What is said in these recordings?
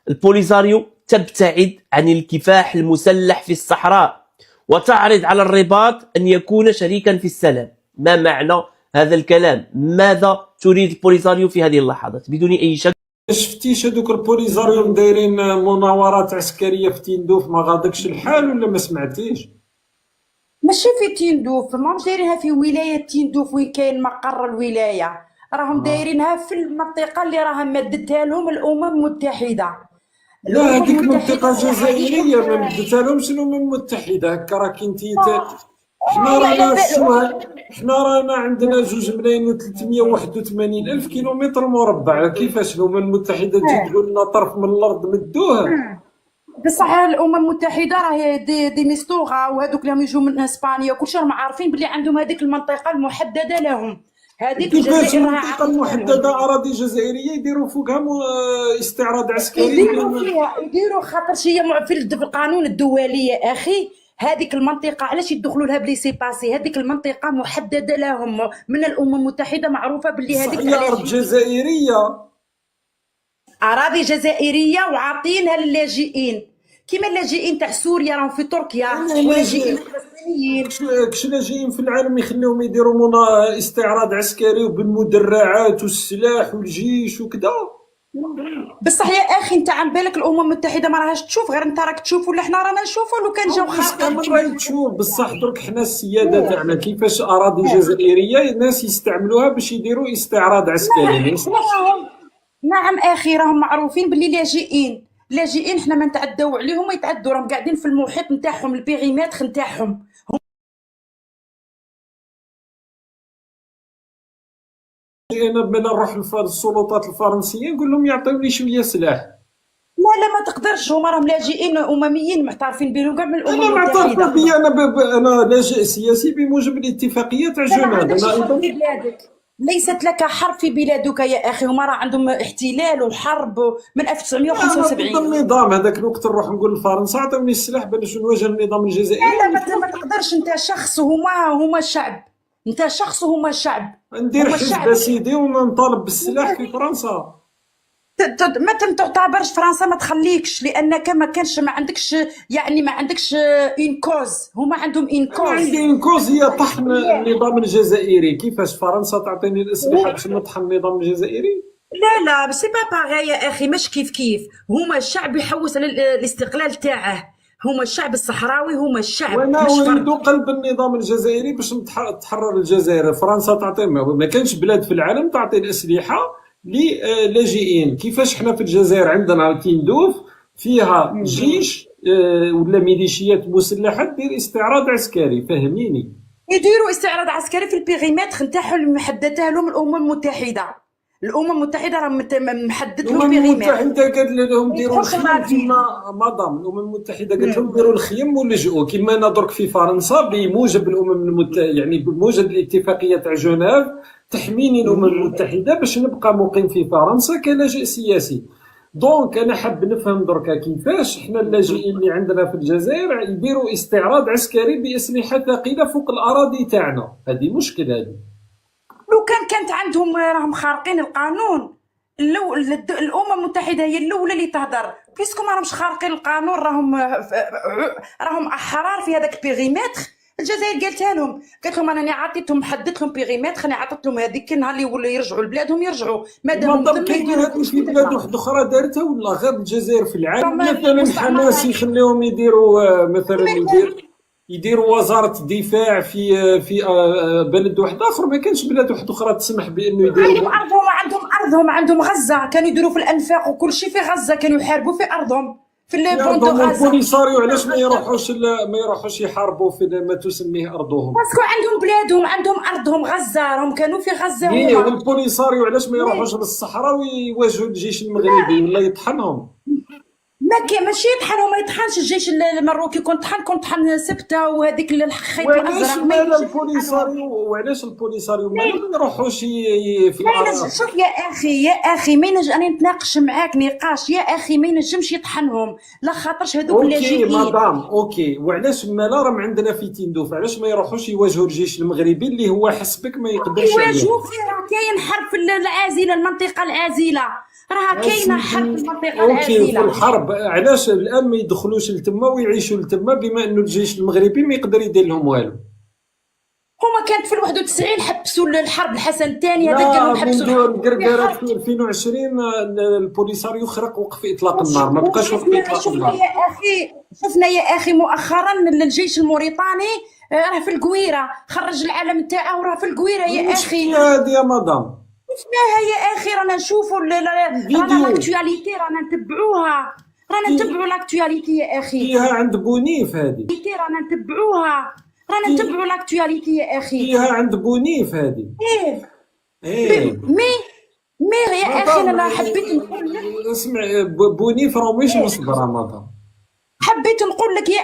البوليساريو تبتعد عن الكفاح المسلح في الصحراء وتعرض على الرباط أن يكون شريكا في السلام. ما معنى هذا الكلام؟ ماذا تريد البوليساريو في هذه اللحظات بدون أي شك؟ شفتيش هذوك البوليساريو دايرين مناورات عسكريه في تندوف؟ ما غادكش الحال ولا ما سمعتيش؟ ماشي في تندوف، ماهمش دايرينها في ولاية تندوف وين كاين مقر الولاية، راهم دايرينها في المنطقة اللي راها مدتها لهم الأمم المتحدة. لا هذيك منطقة جزائرية ما مدتها لهمش الأمم المتحدة. هكا راك انتي حنا رانا عندنا 2,381,000 كيلومتر مربع. كيفاش الأمم المتحدة تجي تقول لنا طرف من الأرض مدوه؟ بصح الامم المتحده راهي دي ميستوغا وهذوك اللي يجوا من اسبانيا وكلشي راهم عارفين بلي عندهم هذيك المنطقه المحدده لهم. هذيك كيفاش الجزائر المنطقة المحددة أراضي جزائرية يديروا فوقها استعراض عسكري؟ يديروا خاطر هي في القانون الدولي اخي. هذيك المنطقه علاش يدخلوا لها بلي سي باسي؟ هذيك المنطقه محدده لهم من الامم المتحده، معروفه بلي هذيك هي أرض جزائرية، اراضي جزائريه وعاطينها للاجئين كيما اللاجئين تاع سوريا راهم في تركيا واللاجئين الفلسطينيين. كش لاجئين في العالم يخليهم يديروا استعراض عسكري وبالمدرعات والسلاح والجيش وكذا؟ بصح يا اخي انت عن بالك الامم المتحده ما راهاش تشوف؟ غير انت راك تشوف ولا حنا رانا نشوفوا؟ لو كان جاو خاصهم من راهي تشوف بصح درك حنا السياده تاعنا كيفاش اراضي جزائريه الناس يستعملوها باش يديروا استعراض عسكري. نعم اخي راهم معروفين باللي لاجئين حنا ما نتعداو عليهم، ما يتعدوا، راهم قاعدين في المحيط نتاعهم، البيريمتر نتاعهم. انا بلا نروح للسلطات الفرنسيه نقول لهم يعطيوني شويه سلاح. لا ما تقدرش، هما راهم لاجئين امميين معترفين بهم كاع من الامم انا المتحده. معترف بي انا لاجئ سياسي بموجب الاتفاقيه تاع جنيف. انا في بلادك ليست لك حرب في بلادك يا اخي، هما راه عندهم احتلال وحرب من 1975. ضد النظام هذاك الوقت نروح نقول لفرنسا عطوني السلاح باش نواجه النظام الجزائري. لا ما تقدرش، انت شخص وهما الشعب، انت شخص وهما الشعب. ندير حزب سيدي ونطالب بالسلاح في فرنسا. ما تعتبرش فرنسا ما تخليكش، لانك ما كانش ما عندكش ان كوز. هما عندهم ان كوز. عندي ان كوز هي طحن النظام الجزائري. كيفاش فرنسا تعطيني الاسلحه باش نطحن النظام الجزائري؟ لا سي با باغي يا اخي، مش كيف. هما الشعب يحوس على الاستقلال تاعه، هما الشعب الصحراوي، هما الشعب. وانا اريد قلب النظام الجزائري باش تحرر الجزائر. فرنسا تعطي ما كانش بلاد في العالم تعطي الاسلحه للاجئين. كيفاش حنا في الجزائر عندنا تندوف فيها جيش ولا ميليشيات مسلحه دير استعراض عسكري؟ فهميني. يديروا استعراض عسكري في البيريمتر نتاعهم اللي محددتها لهم الامم المتحده. الامم المتحده راه محدد لهم بيريمتر. الامم المتحده قالت لهم ديروا الخيم فيما مضى. الامم المتحده قالت لهم ديروا الخيم ولجؤوا. كما انا درك في فرنسا بموجب الامم المتحده يعني بموجب الاتفاقيه تاع جنيف تحميني الامم المتحده باش نبقى مقيم في فرنسا كلاجئ سياسي. دونك انا حاب نفهم دركا كيفاش حنا اللاجئين اللي عندنا في الجزائر يديروا استعراض عسكري باسلحه ثقيله فوق الاراضي تاعنا. هذه مشكله. هذه لو كانت عندهم راهم خارقين القانون، الامم المتحده هي الاولى اللي تهدر. بيسكو ما راهمش خارقين القانون، راهم احرار في هذاك البيريمتر. الجزائر قالت لهم انا عطيتهم، حددت لهم بيريمتر، انا عطيت لهم هذيك. نهار اللي يولوا يرجعوا لبلادهم يرجعوا، مادام هذه في بلاد واحده اخرى دارتها ولا غير الجزائر في العالم؟ مثلا حماس يخليهم يديروا مثلا يديروا وزاره دفاع في بلد واحد اخر. ما كانش بلاد واحده اخرى تسمح بانه يديروا. عندهم غزه، كانوا يديروا في الانفاق وكل شيء في غزه، كانوا يحاربوا في ارضهم في البوند غزه. البوليساريو علاش ما يروحوش يحاربوا في ما تسميه ارضهم؟ باسكو عندهم بلادهم، عندهم ارضهم غزه، راهم كانوا في غزه. والبوليساريو علاش ما يروحوش للصحراء ويواجهوا الجيش المغربي ولا يطحنهم؟ ماشي يطحن، وما يطحنش الجيش المروكي. كنت طحن سبته وهذيك الخيط وعلاش الازرق مالا البوليساريو، وعلاش البوليساريو ما يروحوش في الارض؟ شوف يا اخي ما ينجم انا نتناقش معاك نقاش يا اخي، ما ينجمش يطحنهم لا خاطرش هذوك اوكي اللاجئين. مدام اوكي، وعلاش مالا راهم عندنا في تندوف علاش ما يروحوش يواجهوا الجيش المغربي اللي هو حسبك ما يقدرش عليه؟ يواجهوا فيه، راه كاين حرب في العازله، المنطقه العازله راه كاينه حرب في المنطقه اوكي في العازله. الحرب، علاش الان ما يدخلوش لتما ويعيشوا لتما بما انه الجيش المغربي ما يقدر يدير لهم والو؟ هما كانت في 91 حبسوا الحرب الحسن الثاني، هذا لا قالوا من حبسوا دور الحرب. قرقرات في 2020 البوليساريو خرق وقف اطلاق النار، ما بقاش وقف اطلاق النار. شفنا يا اخي مؤخرا الجيش الموريتاني راه في القويره، خرج العلم تاعه وراه في القويره يا اخي. هذه يا مدام شفناها يا اخي، رانا نشوفوا رانا لاكتواليتي، رانا نتبعوها، رانا نتبعوا لاكتواليتي يا اخي. فيها عند بونيف، هذه رانا نتبعوها، رانا نتبعوا لاكتواليتي يا اخي. فيها عند بونيف هذه. ايه مي يا اخي انا حبيت نقول لك، اسمع بونيف راه مش مصبره مدام. حبيت نقول لك يا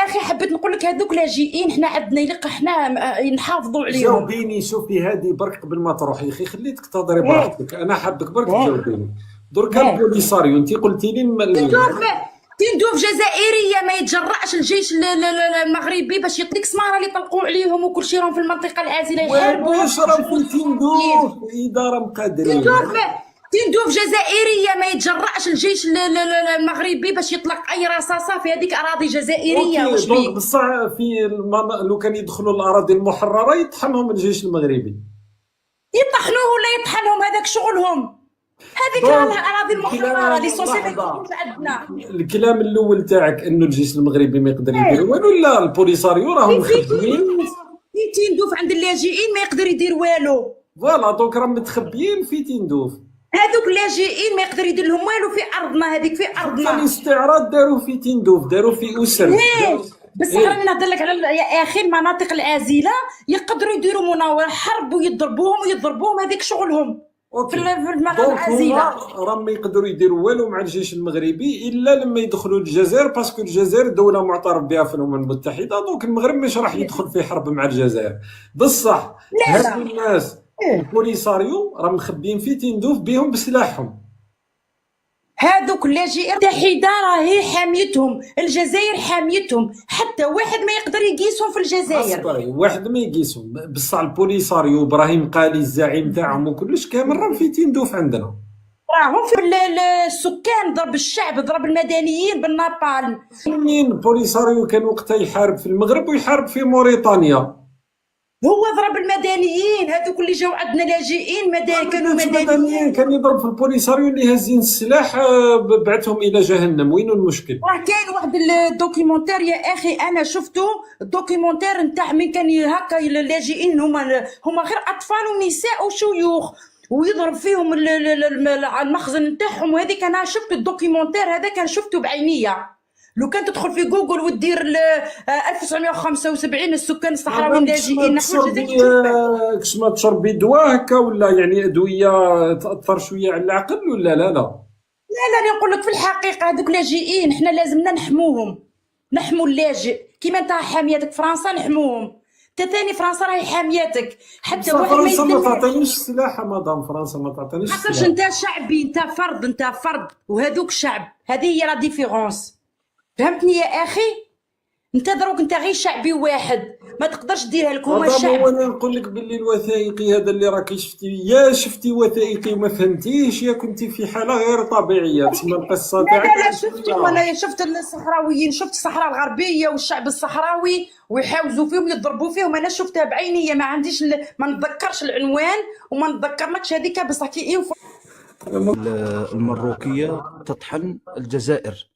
اخي حبيت نقول لك هذوك لاجئين حنا عندنا يلق حنا نحافظوا عليهم. جاوبيني شوفي هذه برك قبل ما تروحي اخي، خليتك تهضري براحتك، انا حابك برك تجاوبيني. درك البوليساريو انت قلتي لي تندوف جزائريه ما يتجرأش الجيش المغربي باش يطلق سماره اللي طلقوا عليهم وكل شيء، راهم في المنطقه العازله يحاربوا. واش راه في تندوف اداره مقادرين. تندوف جزائريه ما يتجرأش الجيش المغربي باش يطلق اي رصاصه في هذيك اراضي جزائريه. واش بيك بصح في لو كان يدخلوا الاراضي المحرره يطحنهم الجيش المغربي. يطحنوه ولا يطحنهم هذاك شغلهم، هذيك الاراضي المحرره اللي عندنا. الكلام الاول تاعك انه الجيش المغربي ما يقدر يدير والو، لا البوليساريو راهم مخبيين في تندوف عند اللاجئين، ما يقدر يدير والو. فوالا دونك راهم متخبيين في تندوف، هذوك اللاجئين ما يقدر يدير لهم والو في ارضنا، هذيك في ارضنا. الاستعراض داروا في تندوف، داروا في اسر. بس راني نهضر لك على يا اخي المناطق العازله يقدروا يديروا مناوره حرب ويضربوهم هذيك شغلهم. في المناطق العازله راهم ما يقدروا يديروا والو مع الجيش المغربي الا لما يدخلوا الجزائر، باسكو الجزائر دوله معترف بها في الامم المتحده، دونك المغرب مش راح يدخل في حرب مع الجزائر. بصح هاد الناس البوليساريو راهم مخبيين في تندوف بهم بسلاحهم. هذوك اللاجئين المتحده راهي حاميتهم، الجزائر حاميتهم، حتى واحد ما يقدر يقيسهم في الجزائر. اصبري واحد ما يقيسهم، بصح البوليساريو ابراهيم قالي الزعيم تاعهم وكلش كامل راهم في تندوف عندنا، راهم في السكان، ضرب الشعب، ضرب المدنيين بالنابالم. منين البوليساريو كان وقتها يحارب في المغرب ويحارب في موريتانيا، هو ضرب المدنيين هذوك اللي جاو عندنا لاجئين كانوا مدنيين. كان يضرب في البوليساريو اللي هازين السلاح بعثهم الى جهنم. وين المشكل؟ راه كاين واحد الدوكيومونتير يا اخي انا شفته، الدوكيومونتير نتاع من كان هكا اللاجئين هما غير اطفال ونساء وشيوخ، ويضرب فيهم المخزن نتاعهم. وهذيك انا شفت الدوكيومونتير هذا، كان شفته بعينيا. لو كان تدخل في جوجل وتدير 1975 السكان الصحراوي اللاجئين، كش ما تشربي دواء هكا ولا يعني ادويه تاثر شويه على العقل ولا لا؟ لا نقول لك في الحقيقه هذوك لاجئين حنا لازمنا نحموهم، نحموا اللاجئ كيما انت حاميتك فرنسا، نحموهم. ثاني فرنسا راهي حاميتك، حتى واحد ما فرنسا ما تعطينيش السلاح مدام، فرنسا ما تعطينيش السلاح. خاطرش انت شعبي، انت فرد وهذوك شعب، هذه هي لا ديفيرونس. فهمتني يا اخي؟ انت دروك انت غير شعبي واحد ما تقدرش ديرها لك، هما الشعب. وانا نقول لك باللي الوثائقي هذا اللي راكي شفتي وثائقي وما فهمتيش، يا كنتي في حاله غير طبيعيه. تسمى القصه تاعك. لا شفتهم انا، شفت الصحراويين، شفت الصحراء الغربيه والشعب الصحراوي ويحاوزوا فيهم يضربوا فيهم، انا شفتها بعيني، ما عنديش ما نتذكرش العنوان وما نتذكرلكش هذيك، بصح كي انفو المروكيه تطحن الجزائر.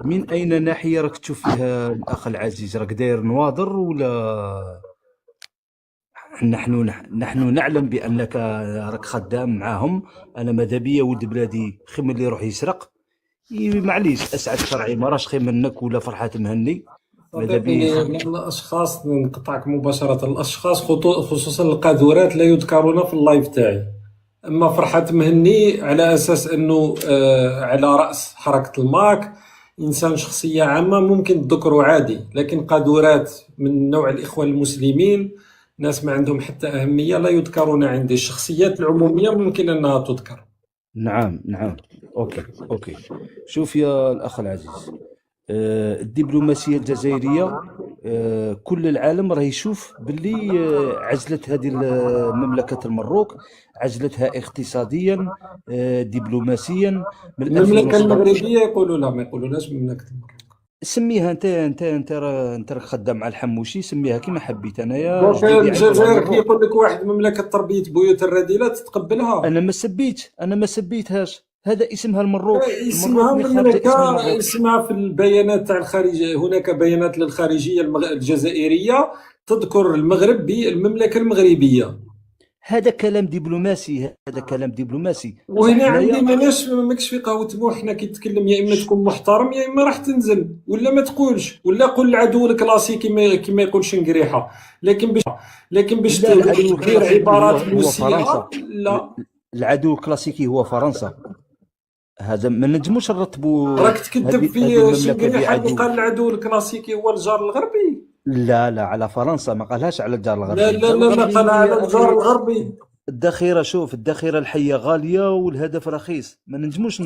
من أين ناحية راك تشوف فيها الأخ العزيز؟ راك داير نواظر ولا نحن نعلم بأنك راك خدام معاهم؟ أنا ماذا بيا ولد بلادي خير من اللي يروح يسرق. معليش أسعد شرعي ما راش خير منك ولا فرحات مهني. ماذا بيا الأشخاص، نقطعك مباشرة، الأشخاص خصوصا القاذورات لا يذكرون في اللايف تاعي. اما فرحات مهني على اساس انه على راس حركه الماك، انسان شخصيه عامه ممكن تذكره عادي، لكن قادورات من نوع الاخوان المسلمين ناس ما عندهم حتى اهميه لا يذكرون عندي. الشخصيات العموميه ممكن انها تذكر. نعم نعم. اوكي. شوف يا الاخ العزيز، الدبلوماسيه الجزائريه، كل العالم راه يشوف باللي عزلت هذه مملكه المروك، عزلتها اقتصاديا، دبلوماسيا من المملكه 2017. المغربيه يقولوا لا، ما يقولوناش مملكه المغرب. سميها انت راك خدام مع الحموشي، سميها كيما حبيت. انايا دونك جديدي عندهم الجزائر كي المروك. يقول لك واحد مملكه تربيه بيوت الرذيلات تتقبلها؟ انا ما سبيتهاش، هذا اسمها المروك. اسمها المروك اللي خارجه اسمها مملكة، المروك. اسمها في البيانات تاع الخارجية، هناك بيانات للخارجية الجزائرية تذكر المغرب بالمملكة المغربية. هذا كلام دبلوماسي، هذا كلام دبلوماسي. وهنا عندي حنايا ماكش في قهوة موح. حنا كي تتكلم يا اما تكون محترم يا اما راح تنزل، ولا ما تقولش، ولا قول العدو الكلاسيكي كما يقول شنقريحة. لكن باش لا، العدو تدير الكلاسيكي عبارات هو فرنسا. مسيئة لا. العدو الكلاسيكي هو فرنسا. هذا ما نجموش نرتبوا راك تكذب هذه في المملكه شنقريحة اللي بعدو. قال العدو الكلاسيكي هو الجار الغربي. لا على فرنسا، ما قالهاش على الجار لا الغربي. لا لا لا، قال على الجار الغربي. الذخيره، شوف، الذخيره الحيه غاليه والهدف رخيص، ما نجموش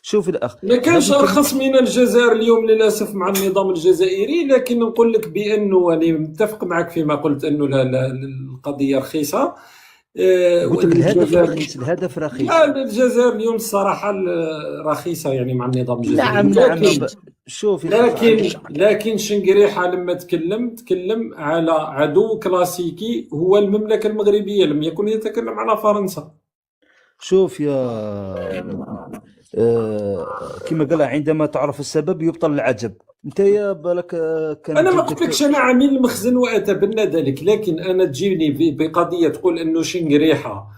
شوف الاخ، ما كانش ارخص من الجزائر اليوم للاسف مع النظام الجزائري، لكن نقول لك بانه انا متفق معك فيما قلت انه لا القضيه رخيصه. قلت لك الهدف رخيص، الهدف رخيص. الجزائر اليوم الصراحه رخيصه يعني مع النظام الجزائري. نعم. شوف لكن شنقريحه لما تكلم على عدو كلاسيكي هو المملكه المغربيه، لم يكن يتكلم على فرنسا. شوف يا كما قال، عندما تعرف السبب يبطل العجب. انت يا بالك كان انا ما قلتلكش انا عميل المخزن واتبنى ذلك، لكن انا تجيني بقضيه تقول انه شنقريحه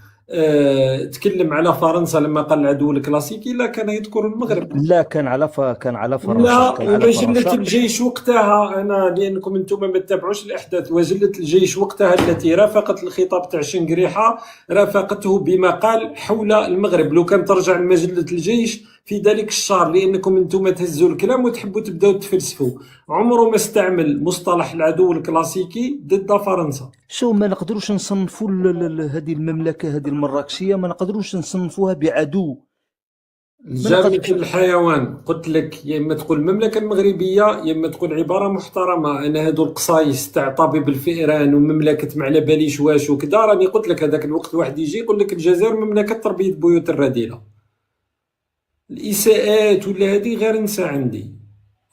تكلم على فرنسا لما قال العدو الكلاسيكي، لا كان يذكر المغرب. لا، كان على فرنسا. لا، كان على وجلة فرنسا. الجيش وقتها، انا لانكم انتم ما تتابعوش الاحداث، وجلة الجيش وقتها التي رافقت الخطاب تاع شنقريحه رافقته بما قال حول المغرب. لو كان ترجع لمجلة الجيش في ذلك الشهر، لانكم انتم تهزوا الكلام وتحبوا تبداو تفلسفوا، عمره ما استعمل مصطلح العدو الكلاسيكي ضد فرنسا. شو ما نقدروش نصنفوا هذه المملكه، هذه المراكشيه، ما نقدروش نصنفوها بعدو. جامعة الحيوان قلت لك، يا اما تقول المملكه المغربيه يا اما تقول عباره محترمه. انا هادو القصايص تاع طبيب الفئران ومملكه ما على باليش واش وكذا، راني قلت لك هذاك الوقت واحد يجي يقول لك الجزائر مملكه تربيه بيوت الرذيله. الاساءات ولا هذه غير نسى عندي.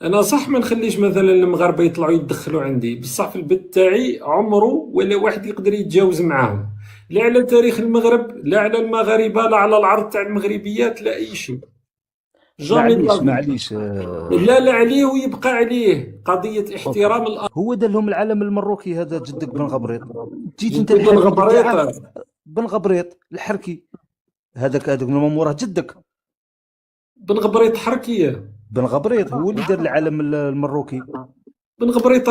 انا صح ما نخليش مثلا المغاربه يطلعوا يدخلوا عندي، بصح في البيت تاعي عمره ولا واحد يقدر يتجاوز معاهم، لا على تاريخ المغرب لا على المغاربه لا على العرض تاع المغربيات لا اي شيء. معليش لا عليه ويبقى عليه قضيه احترام الارض. هو دار لهم العلم المروكي هذا جدك بن غبريط. جيت انت بن غبريط، بن غبريط الحركي، هذاك من وراه جدك. بن غبريط حركيه. بن غبريط هو اللي دار العلم المروكي. بن غبريط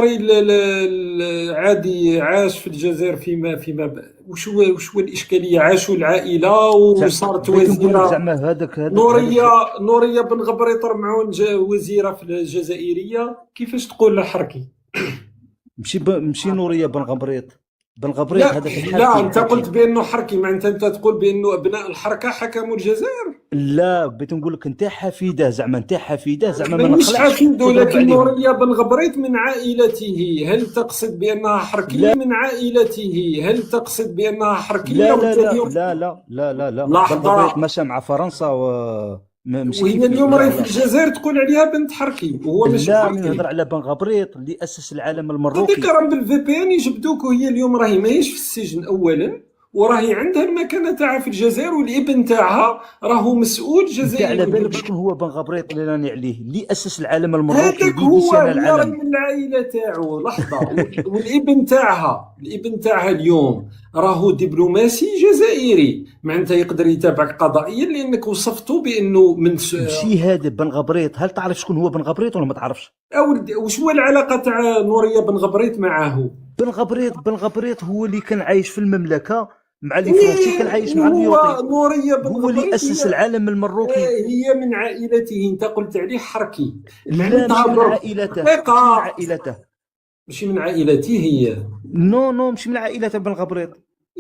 عادي عاش في الجزائر فيما وش هو الاشكاليه؟ عاشوا العائله وصارت وزيره. زعما هذاك نوريه بن غبريط رمعون وزيره في الجزائريه. كيفاش تقول له حركي؟ ماشي نوريه بن غبريط. بن غبريط هذاك الحركي. لا انت قلت بانه حركي، معناتها انت تقول بانه ابناء الحركه حكموا الجزائر. لا، بغيت نقول لك انت حفيده، زعما ما مش نخلعش. حفيده، لكن نوريه بن غبريط من عائلته. هل تقصد بانها حركيه من عائلته؟ هل تقصد بانها حركيه؟ لا. بن غبريط مشى مع فرنسا وهي اليوم راهي في الجزائر تقول عليها بنت حركي وهو ماشي حركي. لا، نهضر على بن غبريط اللي اسس العالم المروكي. هذيك راهم بالفي بي ان يجبدوك، وهي اليوم راهي ماهيش في السجن اولا، وراهي عندها المكانه تاعها في الجزائر، والابن تاعها راهو مسؤول جزائري. على بالك شكون هو بن غبريط اللي راني عليه، اللي اسس العالم المروكي؟ هذاك هو راهي من العائله تاعو. لحظه والابن تاعها اليوم راهو دبلوماسي جزائري، معناتها يقدر يتابعك قضائيا لانك وصفته بانه من ماشي هذا بن غبريط. هل تعرف شكون هو بن غبريط ولا ما تعرفش؟ وش هو العلاقه تاع نوريه بن غبريط معاه؟ بن غبريط هو اللي كان عايش في المملكه مع لي فرونسي كان عايش مع هو اليوطي، نوريه بن هو اللي غبريت اسس العالم المروكي. هي من عائلته، انت قلت عليه حركي لا معناتها ماشي من درك عائلته، دقيقه عائلته. ماشي من عائلته هي. نو ماشي من عائلته بن غبريط.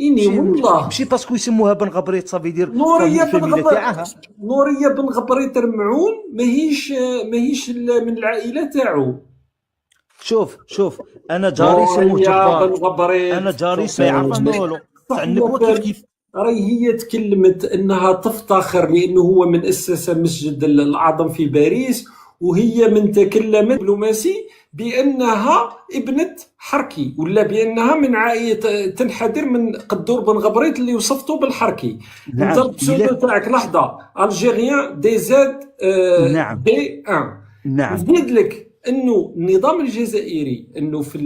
اني ماشي والله ماشي باسكو يسموها بن غبريط صافي يدير نوريه بن فاميلا تاعها. نوريه بن غبريت رمعون ماهيش من العائله تاعو. شوف انا جاري سموه نوريه بن جبار، غبريت انا جاري ما يعرف والو تاع النكوه كيف راهي هي تكلمت انها تفتخر لانه هو من اسس المسجد الاعظم في باريس، وهي من تكلمت دبلوماسي بانها ابنه حركي ولا بانها من عائله تنحدر من قدور بن غبريت اللي وصفته بالحركي. نعم انت البسودو تاعك لحظه الجيريان دي زاد نعم بي 1. نعم نزيد لك انه النظام الجزائري انه في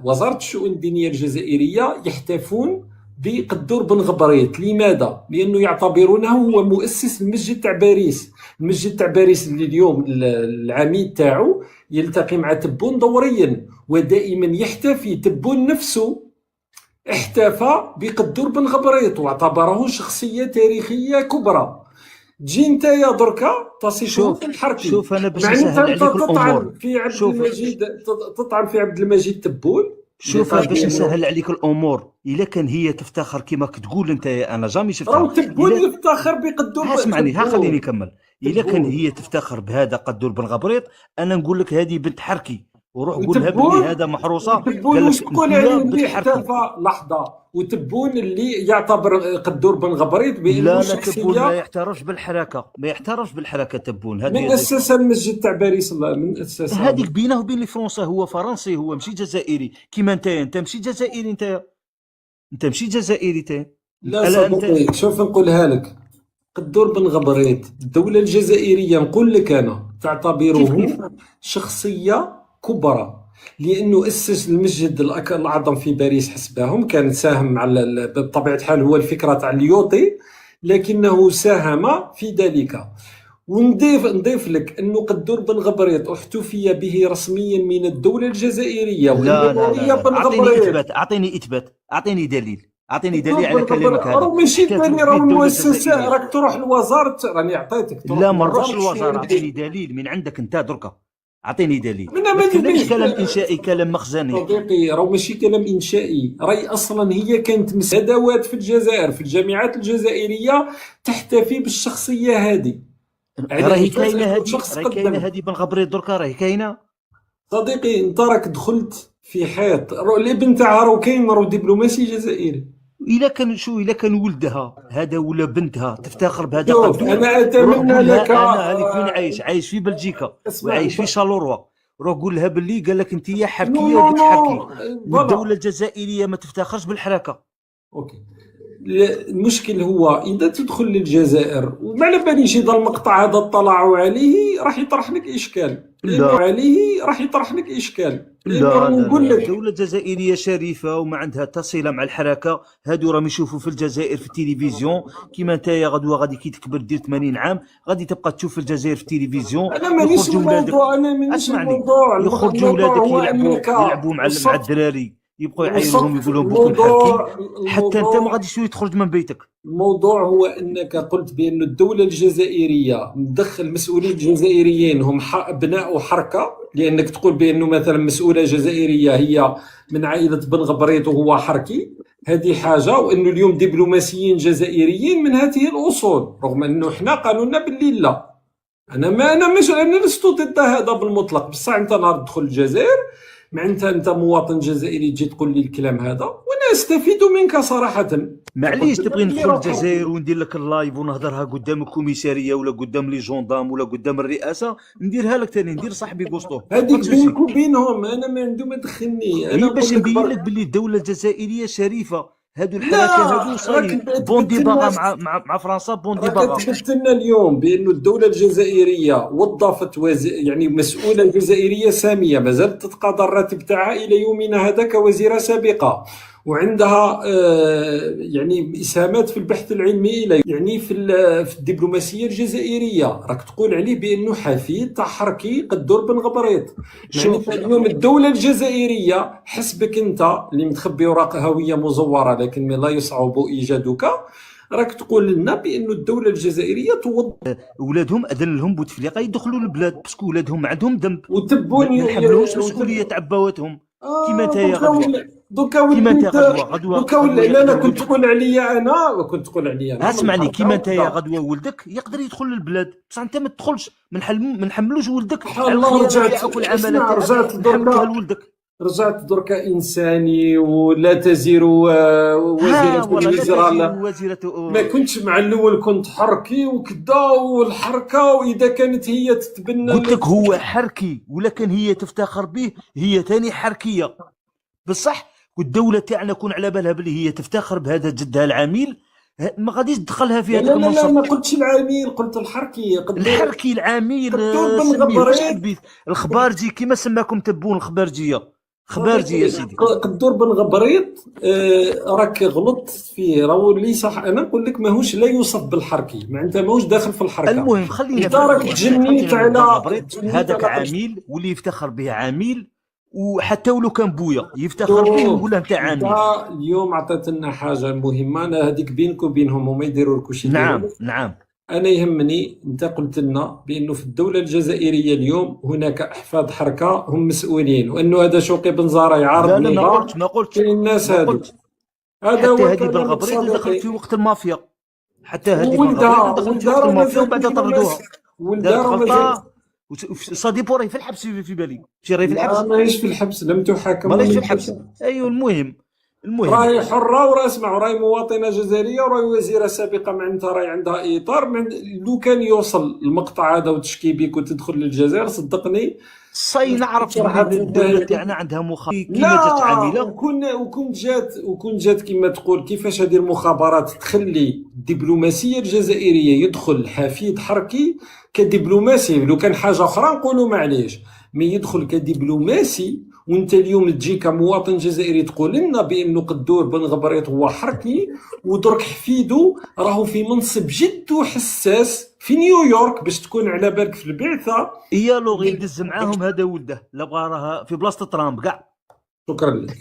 وزاره الشؤون الدينيه الجزائريه يحتفون بقدور بن غبريت. لماذا؟ لانه يعتبرونه هو مؤسس المسجد تاع باريس. المسجد تاع باريس اللي اليوم العميد تاعو يلتقي مع تبون دوريا ودائما يحتفي. تبون نفسه احتفى بقدور بن غبريت واعتبره شخصيه تاريخيه كبرى. تجي نتايا دركا تصفه الحركي. شوف انا باش معناتها نسهل انت عليك تطعن الامور. في عبد المجيد، تطعن في عبد المجيد تبون. شوف باش نسهل عليك الامور، الا كان هي تفتخر كما كتقول انت، انا جامي شفتها. راهو تبون يفتخر بقدور. اسمعني خليني نكمل. الا كان هي تفتخر بهذا قدور بن غبريط، انا نقول لك هذه بنت حركي، وروح قولها بلي هذا محروسه. قال لك شكون اللي احتفى لحظه وتبون اللي يعتبر قدور بن غبريط بانه لا شخصيه تبون ما يحترفش بالحركه، ما يحترفش بالحركه تبون. من اسس المسجد تاع باريس. من اسس هذيك بينه وبين لي فرنسا. هو فرنسي، هو ماشي جزائري كيما انت ماشي جزائري. انت ماشي جزائري انت. لا صدقني شوف نقولها لك، قدور بن غبريط الدولة الجزائرية نقول لك أنا تعتبره شخصية كبرى لأنه أسس المسجد الأعظم في باريس حسبهم. كان ساهم على بطبيعة الحال هو الفكرة تاع اليوطي، لكنه ساهم في ذلك. ونضيف لك انه قدور بن غبريط احتفي به رسميا من الدولة الجزائرية. لا اعطيني دليل على كلامك هذا. راهو ماشي دليل، راهو المؤسسة. راك تروح لوزارة، راني عطيتك. لا ما نروحش للوزارة. اعطيني دليل من عندك انت دركا، اعطيني دليل. ما تكلمش كلام انشائي، كلام مخزني. صديقي راهو ماشي كلام انشائي، راهي اصلا هي كانت ادوات في الجزائر في الجامعات الجزائرية تحتفي بالشخصية هذه. راهي كاينه هذه بن غبريط دركا، راهي كاينه. صديقي انت راك دخلت في حيط. الابن تاعها راه كاين، راه دبلوماسي جزائري. الا كان ولدها هذا ولا بنتها تفتخر بهذا. شوف انا اتمنى لك، انا هذيك وين عايش في بلجيكا وعايش في شالوروا، روح قول لها باللي قال لك انت يا حركيه وبنت حركي، والدوله الجزائريه ما تفتخرش بالحركه. اوكي المشكل هو اذا تدخل للجزائر وما على باليش اذا المقطع هذا اطلعوا عليه راح يطرح لك اشكال. لا نقول لك الدولة الجزائرية شريفة وما عندها تصلة مع الحركة. هادو راهم يشوفوا في الجزائر في التلفزيون كيما نتايا غادي كي تكبر دير 80 عام غادي تبقى تشوف في الجزائر في التلفزيون. انا مانيش الموضوع، يخرجوا ولادك يلعبوا مع الدراري، يبقوا يعايرهم يقول لهم بكم حركي، حتى انت ما غاديش تخرج من بيتك. الموضوع هو انك قلت بان الدوله الجزائريه مدخل مسؤولين الجزائريين هم ابناء حركه، لانك تقول بانه مثلا مسؤوله جزائريه هي من عائله بن غبريط وهو حركي، هذه حاجه. وانه اليوم دبلوماسيين جزائريين من هذه الاصول، رغم انه احنا قالوا لنا باللي لا. انا لست ضد هذا بالمطلق، بصح انت نهار تدخل الجزائر معناتها انت مواطن جزائري تجي تقول لي الكلام هذا وانا استفيد منك صراحه. معليش تبغي ندخل الجزائر وندير لك اللايف ونهضرها قدام الكوميساريه ولا قدام لي جوندام ولا قدام الرئاسه، نديرها لك ثاني، ندير صاحبي قسطو هذيك بينك وبينهم. انا ما عنده ما دخلني. انا باش نبين لك باللي الدوله الجزائريه شريفه. هادو الحركه هادو صاي بوندي باغا مع فرنسا. بوندي باغا كتبت لنا اليوم بانه الدوله الجزائريه وظفت يعني مسؤوله جزائريه ساميه مازالت تتقاضى الراتب تاعها الى يومنا هذا كوزيره سابقه، وعندها يعني اسهامات في البحث العلمي يعني في الدبلوماسيه الجزائريه. راك تقول عليه بانه حفيد تاع حركي قدور بن غبريط. يعني شوف اليوم الدوله الجزائريه حسبك انت اللي متخبي وراء هويه مزوره لكن لا يصعب ايجادك، راك تقول لنا بانه الدوله الجزائريه توظف ولادهم اذن لهم بوتفليقه يدخلوا البلاد باسكو ولادهم ما عندهم ذنب، وتبون ما نحملوش مسؤوليه تاع باواتهم. كيما انت يا غدوه، دوكا كيما انت وليت غدوه دوكا ولا لا لا يقدر كنت ولدك. تقول عليا انا وكنت تقول عليا انا اسمعني، من كيما انت يا الحركة غدوه ولدك يقدر يدخل للبلاد، بصح انت ما تدخلش. ما نحملوش ولدك على الله الخيانه رجعت تاعك والعماله اسمع تاعك، رجعت نحملوها دركا لولدك. رجعت دركا انساني ولا تزير ها وزيرة والله لا الوزراء تزير لا. وزيره. ما كنتش مع الاول كنت حركي وكدا والحركه واذا كانت هي تتبنى قلت لك هو حركي، ولكن هي تفتخر به، هي تاني حركيه بصح. والدوله تاعنا كون على بالها بلي هي تفتخر بهذا جدها العميل، ما غاديش تدخلها في لا هذاك لا لا المنصب. ما قلتش العميل قلت الحركي الحركي العميل قدور بن سميه واش غبريط حبيت، الخبارجي كيما سماكم تبون الخبارجيه، خبارجي يا سيدي. قدور بن غبريط راك غلطت فيه راهو اللي صح. انا نقول لك ماهوش لا يوصف بالحركي معناتها ماهوش داخل في الحركه. المهم خلينا انت راك تجنيت على هذاك عميل واللي يفتخر به عميل، وحتى ولو كان بويا يفتخر به ونقول له انت عميل. انت اليوم عطيت لنا حاجه مهمه، انا هذيك بينك وبينهم وما يديروا لكوش نعم نعم. انا يهمني انت قلت لنا بانه في الدوله الجزائريه اليوم هناك احفاد حركه هم مسؤولين، وانه هذا شوقي بن زهره يعارض لا لا ما النظام. قلتش ما قلتش كاين الناس ما هذو قلتش. هذا حتى هو هذه الكلام بالغبريط اللي دخلت في صديقي. وقت المافيا، حتى هذه ولدها بالغبريط دخلت في وقت المافيا ومن بعد طردوها. ولدها دارت راه مازال غلطه صديبو راهي في الحبس في بالي، شي راهي في الحبس. لا ماهيش في الحبس، لم تحاكم ماليش في ولم الحبس. تحاكم. ايوه المهم راهي حره وراه اسمع وراهي مواطنه جزائريه وراهي وزيره سابقه معناتها راهي عندها اطار لو كان يوصل المقطع هذا وتشكي بيك وتدخل للجزائر صدقني صاي نعرف صراحة بلي الدوله تاعنا عندها كيما جات لا. عامله. وكون جات كما تقول كيفاش هذه المخابرات تخلي الدبلوماسيه الجزائريه يدخل حفيد حركي كدبلوماسي. لو كان حاجه اخرى نقولوا معليش، مي يدخل كدبلوماسي وانت اليوم تجي كمواطن جزائري تقول لنا بانه قدور بن غبريط هو حركي ودرك حفيدو راهو في منصب جد حساس في نيويورك باش تكون على بالك في البعثه. هي لو يدز معاهم هذا ولده لا بغى راه في بلاصه ترامب كاع. شكرا لك.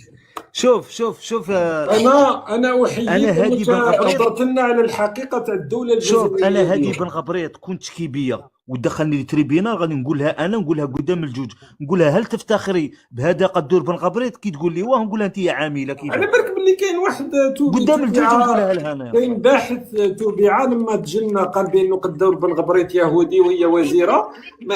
شوف انا احييك أنا هادي انك بن غبريط. هضرت لنا على الحقيقه تاع الدوله الجزائريه. شوف انا هادي اليوم. بن غبريط كنت تشكي بيا ودخلني للتريبينال، غادي نقولها قدام الجوج، نقولها هل تفتخري بهذا قدور بن غبريط؟ كي تقول لي واه نقول لها انت يا عامله كيف على بالك باللي كاين واحد قدام الجوج نقولها لها انا. كاين باحث تبع لما تجلنا قال بانه قدور بن غبريط يهودي وهي وزيره ما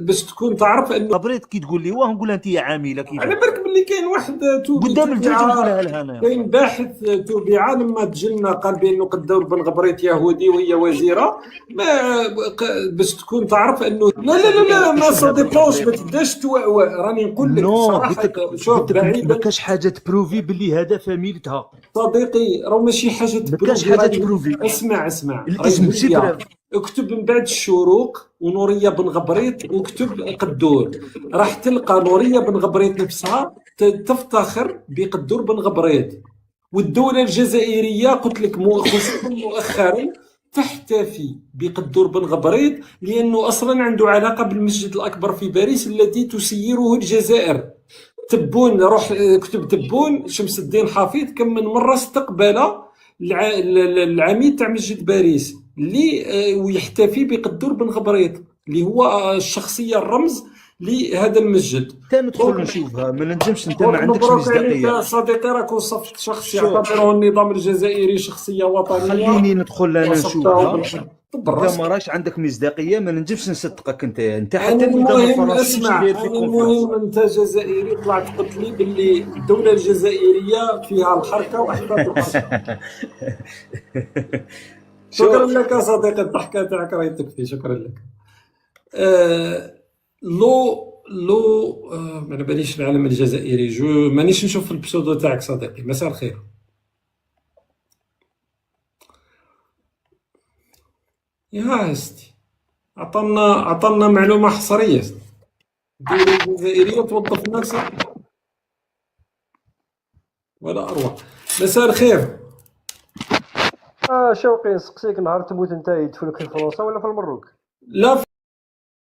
باش تكون تعرف انه غبريط كي تقول لي واه نقول لها انت يا عامله كيف على بالك باللي كاين واحد قدام الجوج نقولها لها انا. كاين باحث تبع لما تجلنا قال بانه قدور بن غبريط يهودي وهي وزيره ما باش تكون تعرف انه لا ما صدقوش ما تبداش توعوع. راني نقول لك صراحه شوف ما بعيدا كاش حاجه تبروفي باللي هذا فاميلتها. صديقي راه ماشي حاجه كاش حاجة تبروفي. اسمع الاسم راهي ماشي هي. اكتب من بعد الشروق ونوريه بن غبريط واكتب قدور راح تلقى نوريه بن غبريط نفسها تفتخر بقدور بن غبريط. والدوله الجزائريه قلت لك خصوصا مؤخرا تحتفي بقدور بن غبريط لانه اصلا عنده علاقه بالمسجد الاكبر في باريس الذي تسيره الجزائر. تبون روح كتب تبون شمس الدين حفيظ كم من مره استقبل العميد تاع مسجد باريس اللي ويحتفي بقدور بن غبريط اللي هو الشخصيه الرمز لهذا المسجد. ندخل نشوفها ما ننجمش، انت ما عندكش مصداقيه. صديقي راك وصفت شخص يعتبره النظام الجزائري شخصيه وطنيه. خليني ندخل انا نشوفها. بالراس. ما راش عندك مصداقيه ما ننجمش نصدقك انت حتى أنا النظام المهم الفرنسي اسمع داير فيك المهم انت جزائري طلعت قلت لي باللي الدوله الجزائريه فيها الحركه واحفاد الحركه. شكرا لك يا صديقي الضحكه تاعك راهي تكفي. شكرا لك. ما على باليش العلم الجزائري جو مانيش نشوف البسودو تاعك صديقي. مساء الخير. يا استي عطنا معلومه حصريه. الدوله الجزائريه توظف الناس ولا اروع. مساء الخير. شوقي نسقسيك، نهار تموت انت يدفنوك في فرنسا ولا في المروك؟ لا